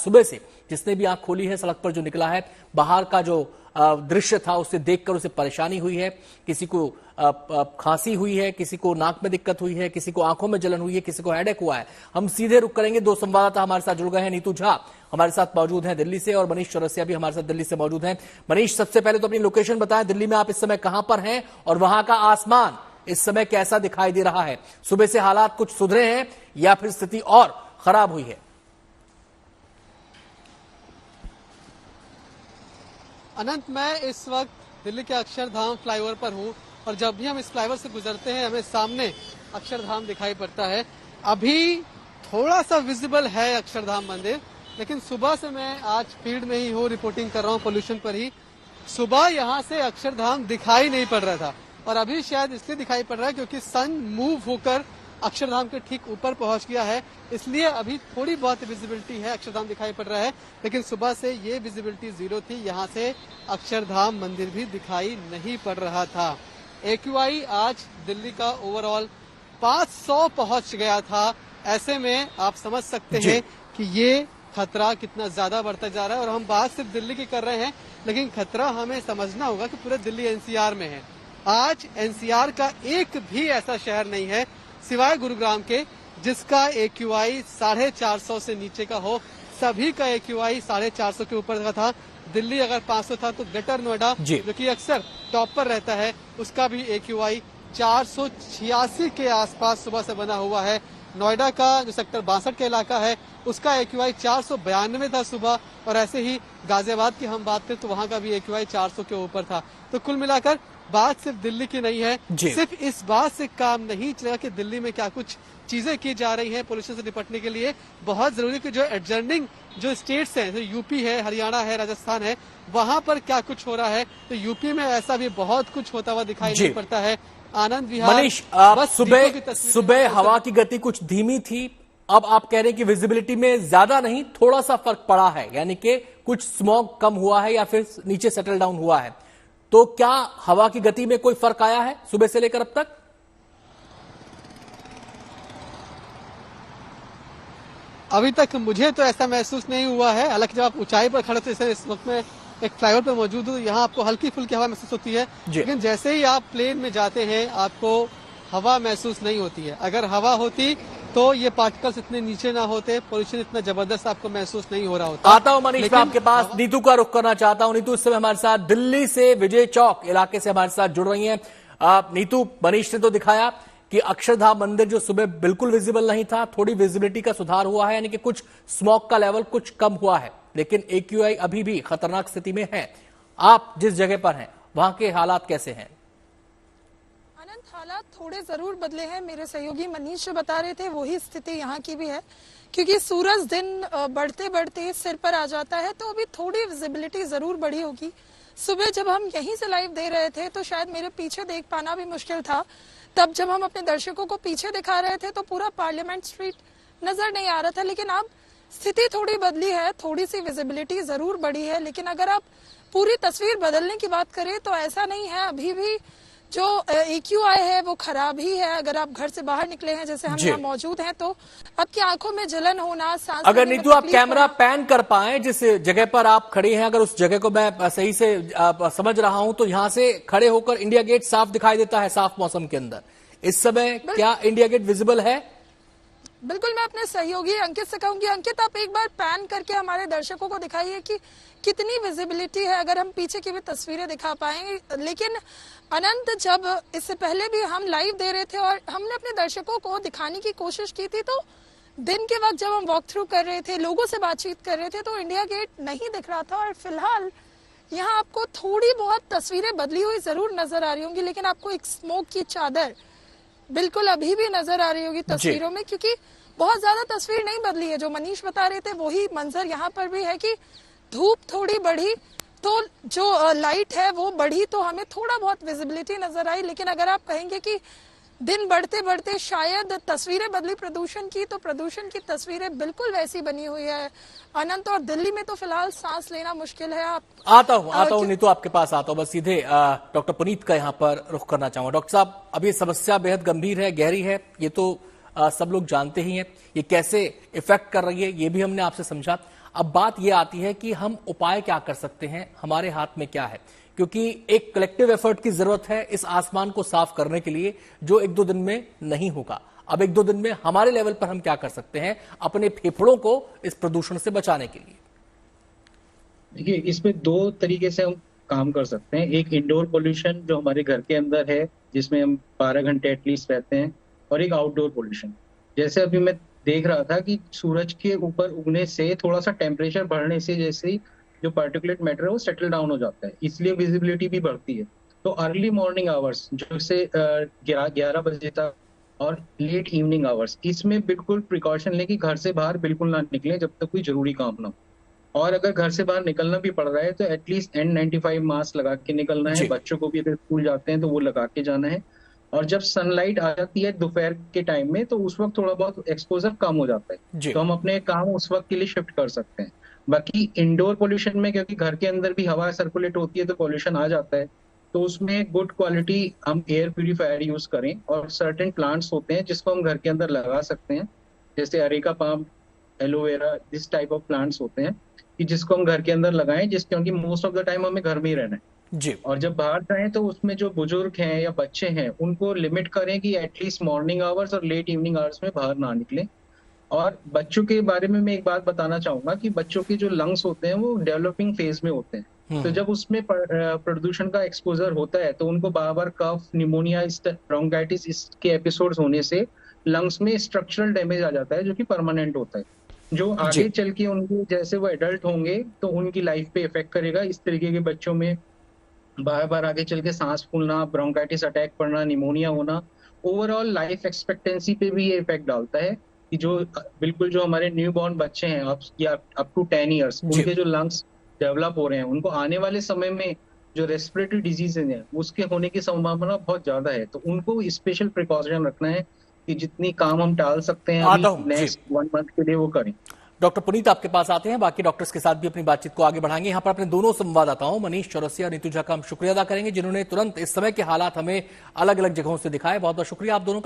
सुबह से जिसने भी आंख खोली है, सड़क पर जो निकला है, बाहर का जो दृश्य था उससे देखकर उसे परेशानी हुई है। किसी को खांसी हुई है, किसी को नाक में दिक्कत हुई है, किसी को आंखों में जलन हुई है, किसी को हेडेक हुआ है। हम सीधे रुक करेंगे, दो संवाददाता हमारे साथ जुड़ गए हैं। नीतू झा हमारे साथ मौजूद हैं दिल्ली से और मनीष चौरसिया भी हमारे साथ दिल्ली से मौजूद हैं। मनीष, सबसे पहले तो अपनी लोकेशन बताएं, दिल्ली में आप इस समय कहां पर हैं और वहां का आसमान इस समय कैसा दिखाई दे रहा है? सुबह से हालात कुछ सुधरे हैं या फिर स्थिति और खराब हुई है? अनंत, मैं इस वक्त दिल्ली के अक्षरधाम फ्लाईओवर पर हूं और जब भी हम इस फ्लाईओवर से गुजरते हैं हमें सामने अक्षरधाम दिखाई पड़ता है। अभी थोड़ा सा विजिबल है अक्षरधाम मंदिर, लेकिन सुबह से मैं आज फील्ड में ही हूँ, रिपोर्टिंग कर रहा हूँ पोल्यूशन पर ही। सुबह यहाँ से अक्षरधाम दिखाई नहीं पड़ रहा था और अभी शायद इसलिए दिखाई पड़ रहा है क्योंकि सन मूव होकर अक्षरधाम के ठीक ऊपर पहुंच गया है, इसलिए अभी थोड़ी बहुत विजिबिलिटी है, अक्षरधाम दिखाई पड़ रहा है। लेकिन सुबह से ये विजिबिलिटी जीरो थी, यहाँ से अक्षरधाम मंदिर भी दिखाई नहीं पड़ रहा था। AQI आज दिल्ली का ओवरऑल 500 पहुंच गया था। ऐसे में आप समझ सकते हैं कि ये खतरा कितना ज्यादा बढ़ता जा रहा है और हम बात सिर्फ दिल्ली की कर रहे हैं, लेकिन खतरा हमें समझना होगा कि पूरे दिल्ली NCR में है। आज NCR का एक भी ऐसा शहर नहीं है सिवाय गुरुग्राम के जिसका AQI 450 से नीचे का हो। सभी का AQI 450 के ऊपर का था। दिल्ली अगर 500 था तो ग्रेटर नोएडा जो कि अक्सर टॉप पर रहता है उसका भी AQI 486 के आसपास सुबह से बना हुआ है। नोएडा का जो सेक्टर 62 का इलाका है उसका AQI 492 था सुबह, और ऐसे ही गाजियाबाद की हम बात करें तो वहां का भी AQI 400 के ऊपर था। तो कुल मिलाकर बात सिर्फ दिल्ली की नहीं है। सिर्फ इस बात से काम नहीं चलेगा कि दिल्ली में क्या कुछ चीजें की जा रही हैं पोल्यूशन से निपटने के लिए। बहुत जरूरी कि जो एडजर्निंग जो स्टेट्स हैं, जो यूपी है, हरियाणा है, राजस्थान है, वहां पर क्या कुछ हो रहा है। तो यूपी में ऐसा भी बहुत कुछ होता हुआ दिखाई नहीं पड़ता है। आनंद विहार, मनीष, सुबह हवा की गति कुछ धीमी थी, अब आप कह रहे हैं कि विजिबिलिटी में ज्यादा नहीं, थोड़ा सा फर्क पड़ा है, यानी कि कुछ स्मॉग कम हुआ है या फिर नीचे सेटल डाउन हुआ है। तो क्या हवा की गति में कोई फर्क आया है सुबह से लेकर अब तक? अभी तक मुझे तो ऐसा महसूस नहीं हुआ है। हालांकि जब आप ऊंचाई पर खड़े थे, इस वक्त में एक फ्लाईओवर पर मौजूद हूँ, यहाँ आपको हल्की फुल्की हवा महसूस होती है, लेकिन जैसे ही आप प्लेन में जाते हैं आपको हवा महसूस नहीं होती है। अगर हवा होती तो ये पार्टिकल्स इतने नीचे ना होते, पोल्यूशन इतना जबरदस्त आपको महसूस नहीं हो रहा होता। आता हूं मनीष, मैं आपके पास नीतू का रुख करना चाहता हूं। नीतू इस समय हमारे साथ दिल्ली से विजय चौक इलाके से हमारे साथ जुड़ रही हैं। नीतू, मनीष ने तो दिखाया कि अक्षरधाम मंदिर जो सुबह बिल्कुल विजिबल नहीं था, थोड़ी विजिबिलिटी का सुधार हुआ है, यानी कि कुछ स्मॉग का लेवल कुछ कम हुआ है, लेकिन AQI अभी भी खतरनाक स्थिति में है। आप जिस जगह पर हैं वहां के हालात कैसे हैं? हालात थोड़े जरूर बदले हैं। मेरे सहयोगी मनीष जो बता रहे थे वही स्थिति यहाँ की भी है, क्योंकि सूरज दिन बढ़ते बढ़ते सिर पर आ जाता है, तो अभी थोड़ी विजिबिलिटी जरूर बढ़ी होगी। सुबह जब हम यहीं से लाइव दे रहे थे तो शायद मेरे पीछे देख पाना भी मुश्किल था। तब जब हम अपने दर्शकों को पीछे दिखा रहे थे तो पूरा पार्लियामेंट स्ट्रीट नजर नहीं आ रहा था, लेकिन अब स्थिति थोड़ी बदली है, थोड़ी सी विजिबिलिटी जरूर बढ़ी है। लेकिन अगर आप पूरी तस्वीर बदलने की बात करें तो ऐसा नहीं है, अभी भी जो AQI है वो खराब ही है। अगर आप घर से बाहर निकले हैं, जैसे हम यहाँ मौजूद हैं, तो आपकी आंखों में जलन होना, सांस अगर नीतू आप कैमरा पैन कर पाए जिस जगह पर आप खड़ी हैं, अगर उस जगह को मैं सही से समझ रहा हूं तो यहां से खड़े होकर इंडिया गेट साफ दिखाई देता है साफ मौसम के अंदर। इस समय क्या इंडिया गेट विजिबल है? बिल्कुल, मैं अपने सहयोगी अंकित से कहूंगी, अंकित आप एक बार पैन करके हमारे दर्शकों को दिखाइए कि कितनी विजिबिलिटी है, अगर हम पीछे की भी तस्वीरें दिखा पाएंगे। लेकिन अनंत, जब इससे पहले भी हम लाइव दे रहे थे और हमने अपने दर्शकों को दिखाने की कोशिश की थी, तो दिन के वक्त जब हम वॉक थ्रू कर रहे थे, लोगों से बातचीत कर रहे थे, तो इंडिया गेट नहीं दिख रहा था। और फिलहाल यहाँ आपको थोड़ी बहुत तस्वीरें बदली हुई जरूर नजर आ रही होंगी, लेकिन आपको एक स्मोक की चादर बिल्कुल अभी भी नजर आ रही होगी तस्वीरों में, क्योंकि बहुत ज्यादा तस्वीर नहीं बदली है। जो मनीष बता रहे थे वही मंजर यहाँ पर भी है कि धूप थोड़ी बढ़ी तो जो लाइट है वो बढ़ी, तो हमें थोड़ा बहुत विजिबिलिटी नजर आई। लेकिन अगर आप कहेंगे कि दिन बढ़ते बढ़ते शायद तस्वीरें बदली प्रदूषण की, तो प्रदूषण की तस्वीरें बिल्कुल वैसी बनी हुई है अनंत। और दिल्ली में तो फिलहाल सांस लेना मुश्किल है। आता हूं नहीं तो आपके पास आता हूं, बस सीधे डॉक्टर पुनीत का यहाँ पर रुख करना चाहूंगा। डॉक्टर साहब, अब ये समस्या बेहद गंभीर है, गहरी है, ये तो सब लोग जानते ही हैं। ये कैसे इफेक्ट कर रही है ये भी हमने आपसे समझा। अब बात यह आती है कि हम उपाय क्या कर सकते हैं, हमारे हाथ में क्या है, क्योंकि एक कलेक्टिव एफर्ट की जरूरत है इस आसमान को साफ करने के लिए, जो एक दो दिन में नहीं होगा। अब एक दो दिन में हमारे लेवल पर हम क्या कर सकते हैं अपने फेफड़ों को इस प्रदूषण से बचाने के लिए? देखिए, इसमें दो तरीके से हम काम कर सकते हैं। एक इंडोर पोल्यूशन जो हमारे घर के अंदर है, जिसमें हम 12 घंटे एटलीस्ट रहते हैं, और एक आउटडोर पोल्यूशन। जैसे अभी मैं देख रहा था कि सूरज के ऊपर उगने से थोड़ा सा टेम्परेचर बढ़ने से जैसे ही जो पार्टिकुलेट मैटर है वो सेटल डाउन हो जाता है, इसलिए विजिबिलिटी भी बढ़ती है। तो अर्ली मॉर्निंग आवर्स जो से 11 बजे तक और लेट इवनिंग आवर्स, इसमें बिल्कुल प्रिकॉशन लें कि घर से बाहर बिल्कुल ना निकलें जब तक कोई जरूरी काम ना हो। और अगर घर से बाहर निकलना भी पड़ रहा है तो एटलीस्ट N95 मास्क लगा के निकलना है। बच्चों को भी अगर स्कूल जाते हैं तो वो लगा के जाना है। और जब सनलाइट आ जाती है दोपहर के टाइम में तो उस वक्त थोड़ा बहुत एक्सपोजर कम हो जाता है, तो हम अपने काम उस वक्त के लिए शिफ्ट कर सकते हैं। बाकी इंडोर पोल्यूशन में, क्योंकि घर के अंदर भी हवा सर्कुलेट होती है तो पोल्यूशन आ जाता है, तो उसमें गुड क्वालिटी हम एयर प्यूरिफायर यूज करें। और सर्टेन प्लांट्स होते हैं जिसको हम घर के अंदर लगा सकते हैं, जैसे areca palm, aloe vera, this type of plants होते हैं कि जिसको हम घर के अंदर लगाएं, क्योंकि मोस्ट ऑफ द टाइम हमें घर में ही रहना है जी। और जब बाहर जाएं तो उसमें जो बुजुर्ग हैं या बच्चे हैं उनको लिमिट करें कि एटलीस्ट मॉर्निंग आवर्स और लेट इवनिंग आवर्स में बाहर ना निकलें। और बच्चों के बारे में मैं एक बात बताना चाहूंगा कि बच्चों के जो लंग्स होते हैं वो डेवलपिंग फेज में होते हैं, तो जब उसमें प्रदूषण का एक्सपोजर होता है तो उनको बार बार कफ, निमोनिया, ब्रोंकाइटिस इसके एपिसोड्स होने से लंग्स में स्ट्रक्चरल डैमेज आ जाता है जो कि परमानेंट होता है, जो आगे चल के उनके जैसे वो एडल्ट होंगे तो उनकी लाइफ पे इफेक्ट करेगा। इस तरीके के बच्चों में बार बार आगे चल के सांस फूलना, ब्रोंकाइटिस अटैक पड़ना, निमोनिया होना, ओवरऑल लाइफ एक्सपेक्टेंसी पे भी ये इफेक्ट डालता है कि जो बिल्कुल जो हमारे न्यू बॉर्न बच्चे हैं अप टू 10 ईयर्स, उनके जो लंग्स डेवलप हो रहे हैं, उनको आने वाले समय में जो रेस्पिरेटरी डिजीज है उसके होने की संभावना बहुत ज्यादा है। तो उनको स्पेशल प्रिकॉशन रखना है कि जितनी काम हम टाल सकते हैं अभी नेक्स्ट 1 मंथ के लिए वो करें। डॉक्टर पुनीत आपके पास आते हैं, बाकी डॉक्टर्स के साथ भी अपनी बातचीत को आगे बढ़ाएंगे। यहां पर अपने दोनों संवाददाताओं मनीष चौरसिया और नीतू झा का हम शुक्रिया अदा करेंगे, जिन्होंने तुरंत इस समय के हालात हमें अलग अलग जगहों से दिखाए। बहुत बहुत शुक्रिया आप दोनों का।